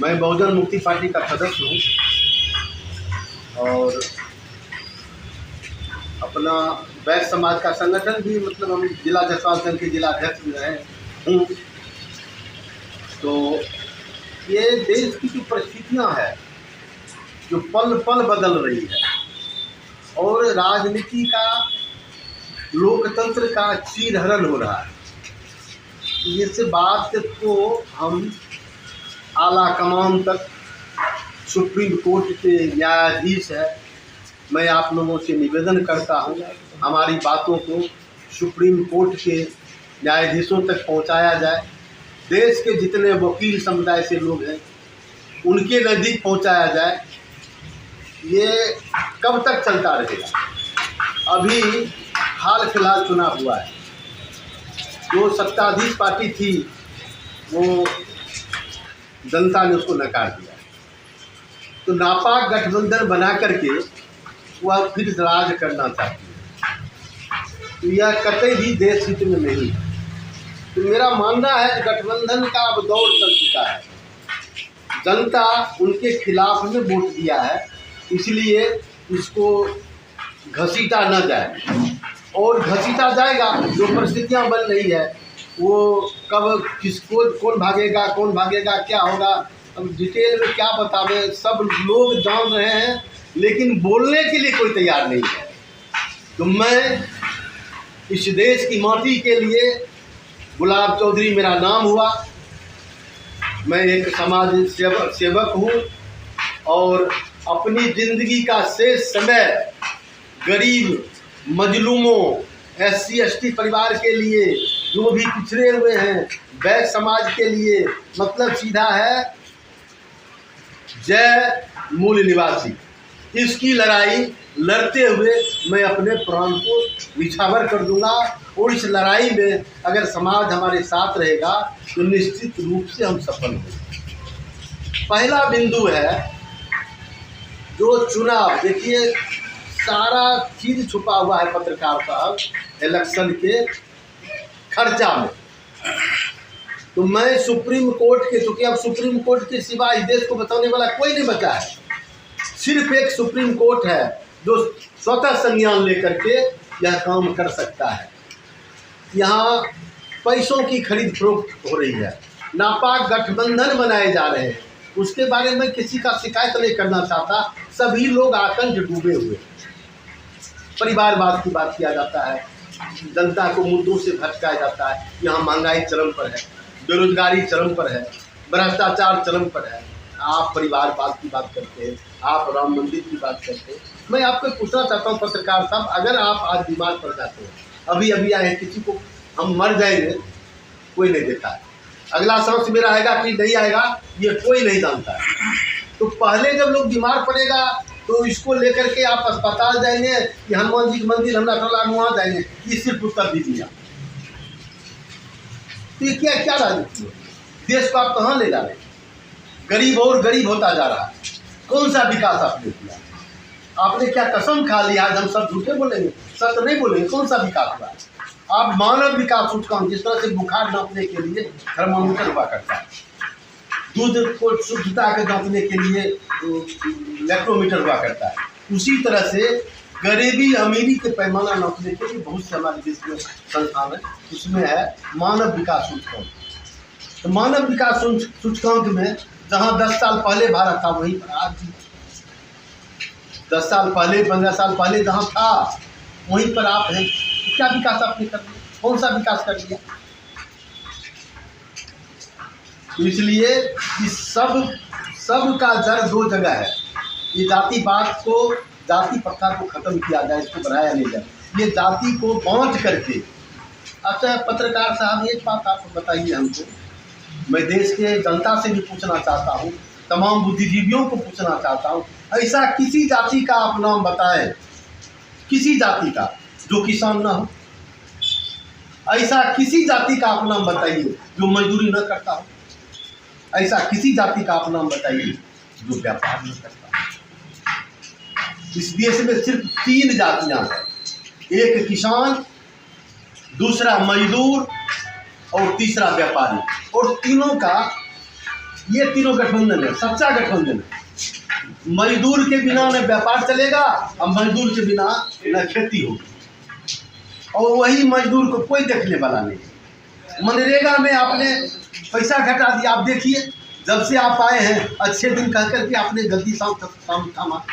मैं बहुजन मुक्ति पार्टी का सदस्य हूँ और अपना वैश्य समाज का संगठन भी मतलब हम जिला जसवांतगंज के जिला अध्यक्ष में रहे हूँ। तो ये देश की जो परिस्थितियाँ हैं जो पल पल बदल रही है और राजनीति का लोकतंत्र का चीरहरण हो रहा है, इस बात को हम आला कमान तक सुप्रीम कोर्ट के न्यायाधीश है, मैं आप लोगों से निवेदन करता हूं हमारी बातों को सुप्रीम कोर्ट के न्यायाधीशों तक पहुंचाया जाए। देश के जितने वकील समुदाय से लोग हैं उनके नज़दीक पहुंचाया जाए। ये कब तक चलता रहेगा? अभी हाल फिलहाल चुनाव हुआ है, जो सत्ताधीश पार्टी थी वो जनता ने उसको नकार दिया, तो नापाक गठबंधन बना करके वह फिर राज करना चाहती है, तो यह कतई भी देश हित में नहीं है। तो मेरा मानना है कि गठबंधन का अब दौर चल चुका है, जनता उनके खिलाफ में वोट दिया है, इसलिए इसको घसीटा न जाए और घसीटा जाएगा। जो परिस्थितियां बन रही है वो कब किसको कौन भागेगा क्या होगा, अब डिटेल में क्या बतावे, सब लोग जान रहे हैं लेकिन बोलने के लिए कोई तैयार नहीं है। तो मैं इस देश की माटी के लिए, गुलाब चौधरी मेरा नाम हुआ, मैं एक समाज सेवक हूँ और अपनी ज़िंदगी का शेष समय गरीब मजलूमों, SC ST परिवार के लिए, जो भी पिछड़े हुए हैं, वैश्य समाज के लिए, मतलब सीधा है जय मूल निवासी, इसकी लड़ाई लड़ते हुए मैं अपने प्राण को निछावर कर दूंगा। और इस लड़ाई में अगर समाज हमारे साथ रहेगा तो निश्चित रूप से हम सफल होंगे। पहला बिंदु है जो चुनाव, देखिए सारा चीज़ छुपा हुआ है पत्रकार साहब इलेक्शन के खर्चा में। तो मैं सुप्रीम कोर्ट के, चूँकि अब सुप्रीम कोर्ट के सिवा इस देश को बचाने वाला कोई नहीं बचा है, सिर्फ एक सुप्रीम कोर्ट है जो स्वतः संज्ञान लेकर के यह काम कर सकता है। यहाँ पैसों की खरीद फरोख्त हो रही है, नापाक गठबंधन बनाए जा रहे हैं, उसके बारे में किसी का शिकायत नहीं करना चाहता। सभी लोग आतंक डूबे हुए, परिवारवाद की बात किया जाता है, जनता को मुद्दों से भटकाया जाता है। यहाँ महंगाई चरम पर है, बेरोजगारी चरम पर है, भ्रष्टाचार चरम पर है। आप परिवारवाद की बात करते हैं, आप राम मंदिर की बात करते हैं। मैं आपको पूछना चाहता हूँ पत्रकार साहब, अगर आप आज बीमार पड़ जाते हैं, अभी आए हैं, किसी को हम मर जाएंगे कोई नहीं देखा है, अगला सांस मेरा आएगा कि नहीं आएगा ये कोई नहीं जानता है। तो पहले जब लोग बीमार पड़ेगा तो इसको लेकर के आप अस्पताल जाएंगे कि हनुमान जी के मंदिर हमरा टोला वहाँ जाएंगे, ये सिर्फ उत्तर दीजिए। तो ये क्या राजनीति है? देश को आप कहाँ ले जा रहे हैं? गरीब और गरीब होता जा रहा है। कौन सा विकास आपने किया? आपने क्या कसम खा लिया? आज हम सब झूठे बोलेंगे, सच नहीं बोलेंगे। कौन सा विकास हुआ? आप मानव विकास सूचकांक, जिस तरह से बुखार नापने के लिए थर्मामीटर हुआ करता है, दूध को शुद्धता के नापने के लिए लैक्टोमीटर हुआ करता है, उसी तरह से गरीबी अमीरी के पैमाना नापने के लिए बहुत से हमारे देश में संस्थान है, उसमें है मानव विकास सूचकांक। तो मानव विकास सूचकांक में जहाँ 10 साल पहले भारत था वहीं पर आज 10 साल पहले 15 साल पहले जहाँ था वहीं पर आप हैं। तो क्या विकास आपने कर दिया? कौन सा विकास कर दिया? तो इसलिए इस सब का जड़ दो जगह है। ये जातिवाद को, जाति प्रथा को खत्म किया जाए, इसको बढ़ाया नहीं जाए। ये जाति को बांट करके। अच्छा पत्रकार साहब, एक बात आप बताइए हमको, मैं देश के जनता से भी पूछना चाहता हूँ, तमाम बुद्धिजीवियों को पूछना चाहता हूँ, ऐसा किसी जाति का आप नाम बताएं, किसी जाति का जो किसान ना हो। ऐसा किसी जाति का आप नाम बताइए जो मजदूरी न करता हो। ऐसा किसी जाति का आप नाम बताइए जो व्यापार न करता हो। इस देश में सिर्फ 3 जातियां हैं, एक किसान, दूसरा मजदूर और तीसरा व्यापारी। और तीनों का ये तीनों गठबंधन है, सच्चा गठबंधन है। मजदूर के बिना न व्यापार चलेगा और मजदूर के बिना न खेती होगी, और वही मजदूर को कोई देखने वाला नहीं। मनरेगा में आपने पैसा घटा दिया। आप देखिए, जब से आप आए हैं अच्छे दिन कह करके आपने गलती शाम थामा।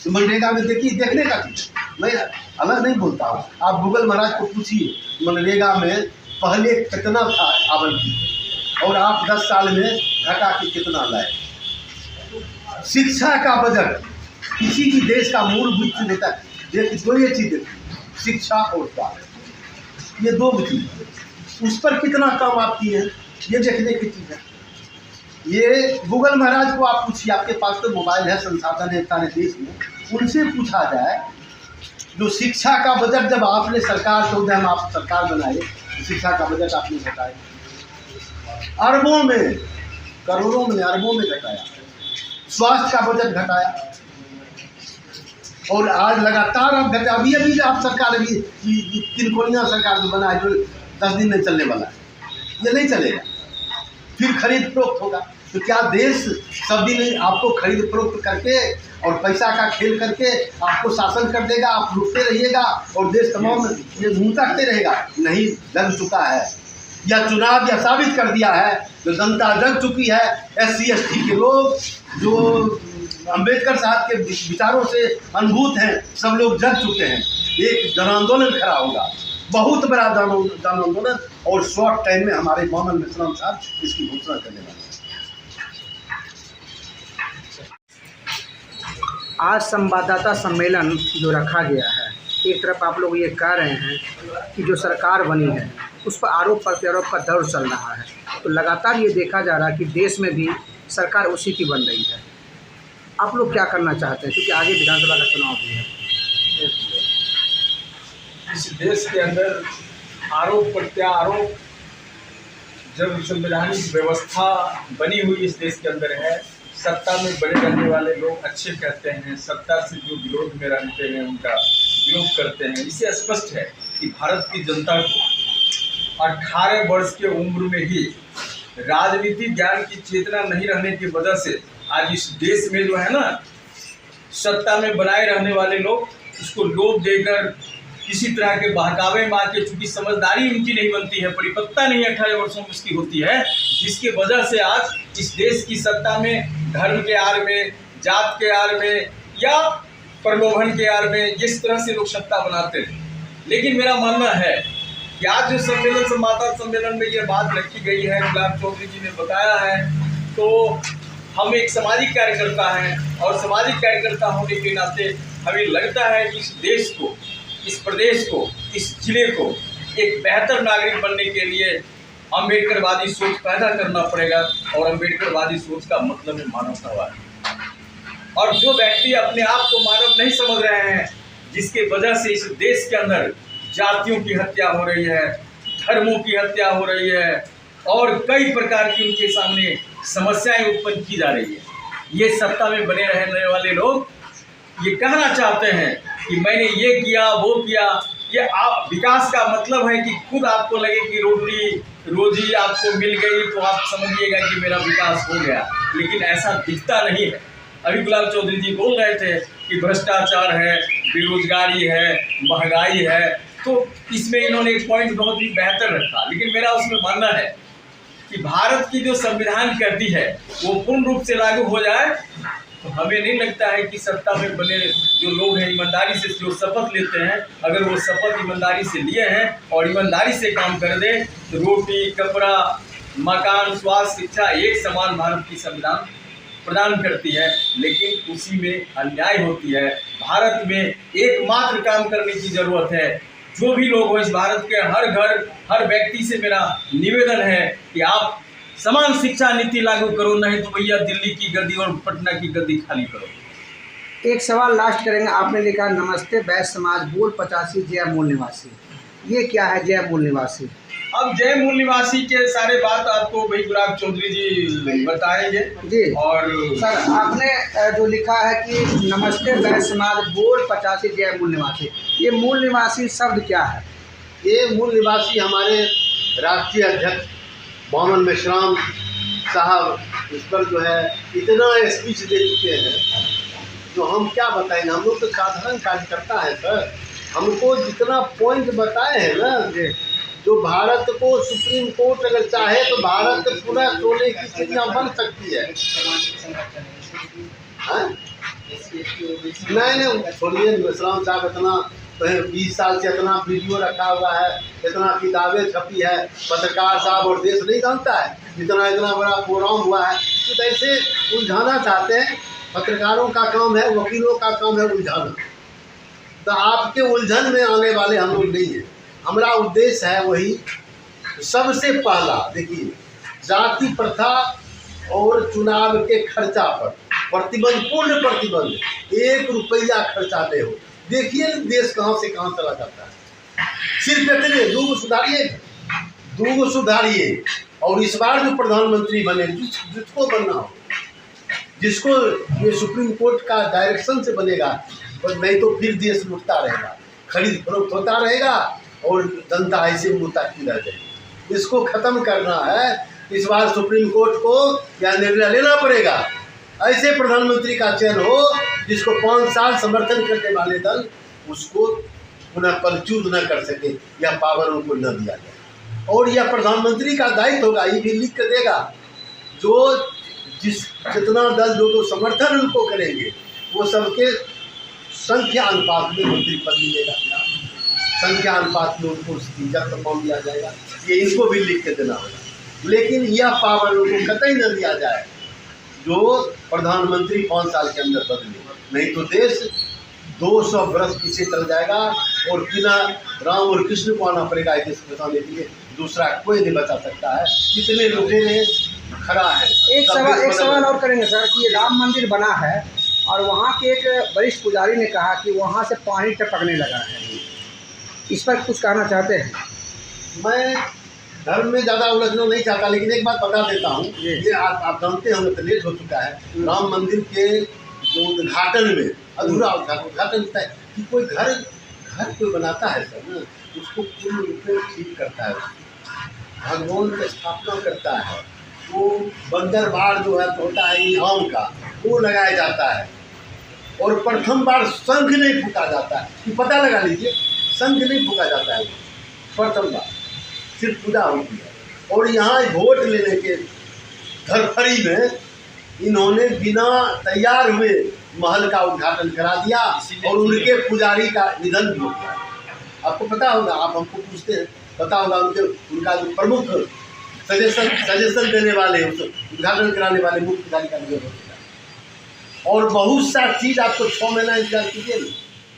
मनरेगा में देखिए, देखने का चीज़ मैं अलग नहीं बोलता हूँ। आप गूगल महाराज को पूछिए मनरेगा में पहले कितना था आवंटित और आप 10 साल में घटा के कितना लाए। शिक्षा का बजट किसी भी देश का मूलभूत चीज होता है। देखिए, दो ये चीज़ देखिए, शिक्षा और स्वास्थ्य, ये दो चीज़, उस पर कितना काम आप किए हैं, ये देखने की चीज़ है। ये गूगल महाराज को आप पूछिए, आपके पास तो मोबाइल है, संसाधन है सारे देश में, उनसे पूछा जाए जो शिक्षा का बजट जब आपने सरकार 14 में आप सरकार बनाए, तो शिक्षा का बजट आपने घटाया अरबों में, करोड़ों में, अरबों में घटाया। स्वास्थ्य का बजट घटाया और आज लगातार आप घटा। अभी आप सरकार अभी 3 कोनिया सरकार जो बना है, जो 10 दिन नहीं चलने वाला है, ये नहीं चलेगा। फिर खरीद फरोख्त होगा। तो क्या देश सब दिन आपको खरीद फरोख्त करके और पैसा का खेल करके आपको शासन कर देगा, आप लुटते रहिएगा और देश तमाम ये मुँह ताकते रहेगा? नहीं, लग चुका है। यह चुनाव यह साबित कर दिया है, जो जनता जग चुकी है। SC ST के लोग जो अंबेडकर साहब के विचारों से अनुभूत हैं, सब लोग जग चुके हैं। एक जन आंदोलन खड़ा होगा, बहुत बड़ा जन आंदोलन, और शॉर्ट टाइम में हमारे मोहम्मद मेश्राम साहब इसकी घोषणा करने वाले हैं। आज संवाददाता सम्मेलन जो रखा गया है, एक तरफ आप लोग ये कह रहे हैं कि जो सरकार बनी है उस पर आरोप प्रत्यारोप का दौर चल रहा है, तो लगातार ये देखा जा रहा है कि देश में भी सरकार उसी की बन रही है। आप लोग क्या करना चाहते हैं, क्योंकि आगे विधानसभा का चुनाव भी है? इस देश के अंदर आरोप प्रत्यारोप, जब संवैधानिक व्यवस्था बनी हुई इस देश के अंदर है, सत्ता में बने रहने वाले लोग अच्छे कहते हैं, सत्ता से जो विरोध में रहते हैं उनका विरोध करते हैं। इससे स्पष्ट है कि भारत की जनता को 18 वर्ष के उम्र में ही राजनीतिक ज्ञान की चेतना नहीं रहने की वजह से आज इस देश में जो है ना, सत्ता में बनाए रहने वाले लोग उसको लोभ देकर किसी तरह के बहकावे में आके, चूंकि समझदारी उनकी नहीं बनती है, परिपक्वता नहीं 18 वर्षों में उसकी होती है, जिसके वजह से आज इस देश की सत्ता में धर्म के आड़ में, जात के आड़ में या प्रलोभन के आड़ में जिस तरह से लोग सत्ता बनाते हैं। लेकिन मेरा मानना है कि आज जो संवाददाता सम्मेलन में ये बात रखी गई है, गुलाब चौधरी जी ने बताया है, तो हम एक सामाजिक कार्यकर्ता हैं और सामाजिक कार्यकर्ता होने के नाते हमें लगता है कि इस देश को, इस प्रदेश को, इस जिले को एक बेहतर नागरिक बनने के लिए अम्बेडकरवादी सोच पैदा करना पड़ेगा। और अम्बेडकरवादी सोच का मतलब है मानवतावाद। और जो व्यक्ति अपने आप को मानव नहीं समझ रहे हैं, जिसके वजह से इस देश के अंदर जातियों की हत्या हो रही है, धर्मों की हत्या हो रही है और कई प्रकार की उनके सामने समस्याएं उत्पन्न की जा रही है, ये सत्ता में बने रहने वाले लोग ये कहना चाहते हैं कि मैंने ये किया वो किया। ये आप विकास का मतलब है कि खुद आपको लगे कि रोटी रोजी आपको मिल गई तो आप समझिएगा कि मेरा विकास हो गया, लेकिन ऐसा दिखता नहीं है। अभी गुलाब चौधरी जी बोल रहे थे कि भ्रष्टाचार है, बेरोजगारी है, महंगाई है, तो इसमें इन्होंने एक पॉइंट बहुत ही बेहतर रखा। लेकिन मेरा उसमें मानना है कि भारत की जो संविधान कहती है वो पूर्ण रूप से लागू हो जाए, तो हमें नहीं लगता है कि सत्ता में बने जो लोग हैं, ईमानदारी से जो शपथ लेते हैं, अगर वो शपथ ईमानदारी से लिए हैं और ईमानदारी से काम कर दें, तो रोटी, कपड़ा, मकान, स्वास्थ्य, शिक्षा एक समान भारत की संविधान प्रदान करती है। लेकिन उसी में अन्याय होती है। भारत में एकमात्र काम करने की ज़रूरत है। जो भी लोग हो इस भारत के हर घर, हर व्यक्ति से मेरा निवेदन है कि आप समान शिक्षा नीति लागू करो, नहीं तो भैया दिल्ली की गद्दी और पटना की गद्दी खाली करो। एक सवाल लास्ट करेंगे। आपने लिखा नमस्ते वैश्य समाज बोल 85 जय मूल निवासी, ये क्या है जय मूल निवासी? अब जय मूल निवासी के सारे बात आपको भाई गुलाब चौधरी जी बताएंगे जी। और सर, आपने जो लिखा है कि नमस्ते वैश्य समाज बोल 85 जय मूल निवासी, ये मूल निवासी शब्द क्या है? ये मूल निवासी हमारे राष्ट्रीय अध्यक्ष मोहम्मद मेश्राम साहब इस पर जो है इतना स्पीच दे चुके हैं, जो हम क्या बताएं। हम लोग तो साधारण कार्यकर्ता है सर, हमको जितना पॉइंट बताए हैं ना, जो भारत को सुप्रीम कोर्ट अगर चाहे तो भारत पुनः सोने की चिड़िया बन सकती है। नहीं छोड़िए, मिश्राम साहब इतना 20 साल से इतना वीडियो रखा हुआ है, इतना किताबें छपी है, पत्रकार साहब और देश नहीं जानता है, इतना बड़ा प्रोग्राम हुआ है। तो ऐसे उलझाना चाहते हैं, पत्रकारों का काम है, वकीलों का काम है उलझाना। तो आपके उलझन में आने वाले हम लोग नहीं हैं। हमारा उद्देश्य है वही, सबसे पहला देखिए, जाति प्रथा और चुनाव के खर्चा पर प्रतिबंध, पूर्ण प्रतिबंध, 1 रुपया खर्चा दे हो। देखिए देश कहाँ से कहाँ चला जाता है। सिर्फ इतने 2 सुधारिए और इस बार जो प्रधानमंत्री बने, जिसको बनना हो, जिसको ये सुप्रीम कोर्ट का डायरेक्शन से बनेगा, नहीं तो फिर देश लुटता रहेगा, खरीद फरोख्त होता रहेगा और जनता ऐसे मुताक़ी रह जाएगी। इसको ख़त्म करना है। इस बार सुप्रीम कोर्ट को क्या निर्णय लेना पड़ेगा, ऐसे प्रधानमंत्री का चयन हो जिसको 5 साल समर्थन करने वाले दल उसको पुनः पलच्यूत न कर सके या पावर उनको न दिया जाए। और यह प्रधानमंत्री का दायित्व होगा, ये भी लिख कर देगा, जो जितना दल जो समर्थन उनको करेंगे वो सबके संख्या अनुपात में मंत्री पद मिलेगा, संख्या अनुपात में उनको इज्जत मान दिया जाएगा। ये इनको भी लिख के देना होगा। लेकिन यह पावर उनको कतई न दिया जाए जो प्रधानमंत्री 5 साल के अंदर बदले, नहीं तो देश 200 वर्ष पीछे चल जाएगा और बिना राम और कृष्ण को आना पड़ेगा देश को बचाने के लिए। दूसरा कोई नहीं बचा सकता है, कितने लुटेरे खड़ा है। एक सवाल और करेंगे सर कि ये राम मंदिर बना है और वहाँ के एक वरिष्ठ पुजारी ने कहा कि वहाँ से पानी टपकने लगा है, इस पर कुछ कहना चाहते हैं? मैं धर्म में ज़्यादा उलझना नहीं चाहता, लेकिन एक बात बता देता हूँ, ये आप जानते हैं, तो लेट हो चुका है। राम मंदिर के जो उद्घाटन में अधूरा उद्घाटन होता है कि कोई घर कोई बनाता है सर ना, उसको पूर्ण रूप में ठीक करता है, भगवान की स्थापना करता है, वो बंदर बाड़ जो है होता है आम का, वो लगाया जाता है। और प्रथम बार शंख नहीं फूका जाता है, कि पता लगा लीजिए, शंख नहीं फूका जाता है प्रथम बार, सिर्फ पूजा होती है। और यहाँ वोट लेने के धरफड़ी में इन्होंने बिना तैयार हुए महल का उद्घाटन करा दिया और उनके पुजारी का निधन भी हो गया। आपको पता होगा, आप हमको पूछते हैं, पता होगा उनका जो प्रमुख सजेशन देने वाले, उद्घाटन कराने वाले मुख्य पुजारी का निधन हो गया। और बहुत सा चीज़ आपको 6 महीना इंतजार कीजिए,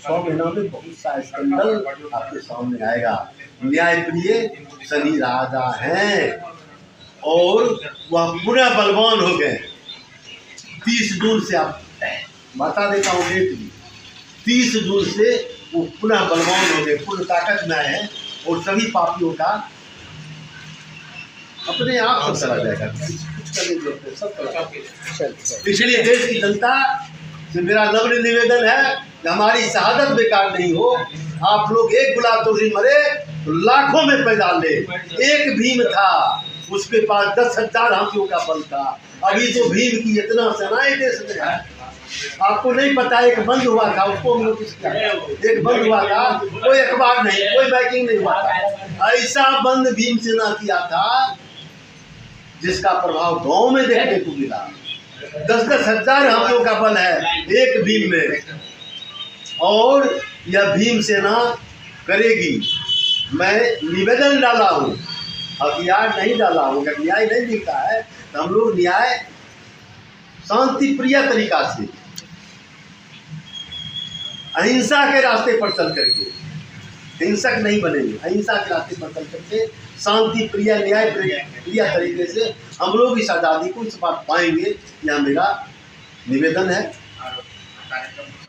6 महीना में बहुत सा स्कैंडल आपके सामने आएगा। न्यायप्रिय शनि राजा हैं और वह पूरा बलवान हो गए। 30 जून से, आप बता देता हूँ डेट भी, 30 जून से वो पुनः बलवान हो गए, पूर्ण ताकत में आए हैं और सभी पापियों का अपने आप सब चला जाएगा, कुछ करने की जरूरत है, सब चला। इसलिए देश की जनता से मेरा नम्र निवेदन है कि हमारी शहादत बेकार नहीं हो। आप लोग एक गुलाब तुलसी मरे तो लाखों में पैदा ले। एक भीम था, उसके पास 10,000 हाथियों का बल था। अभी तो भीम की इतना सेनाएं देश में है, आपको नहीं पता। एक बंद हुआ था, उसको हम नोटिस किया, एक बंद हुआ था, कोई अखबार नहीं, कोई बैकिंग नहीं हुआ था। ऐसा बंद भीमसेना किया था जिसका प्रभाव गांव में देखने को मिला। 10-10 हजार हाथियों का बल है एक भीम में, और यह भीमसेना करेगी। मैं निवेदन डाला हूँ, हथियार नहीं डाला हूँ। अगर न्याय नहीं मिलता है तो हम लोग न्याय शांति प्रिय तरीका से, अहिंसा के रास्ते पर चल करके, हिंसक नहीं बनेंगे, अहिंसा के रास्ते पर चल करके शांति प्रिय न्याय प्रिय तरीके से हम लोग इस आज़ादी को इस बार पाएंगे। यह मेरा निवेदन है।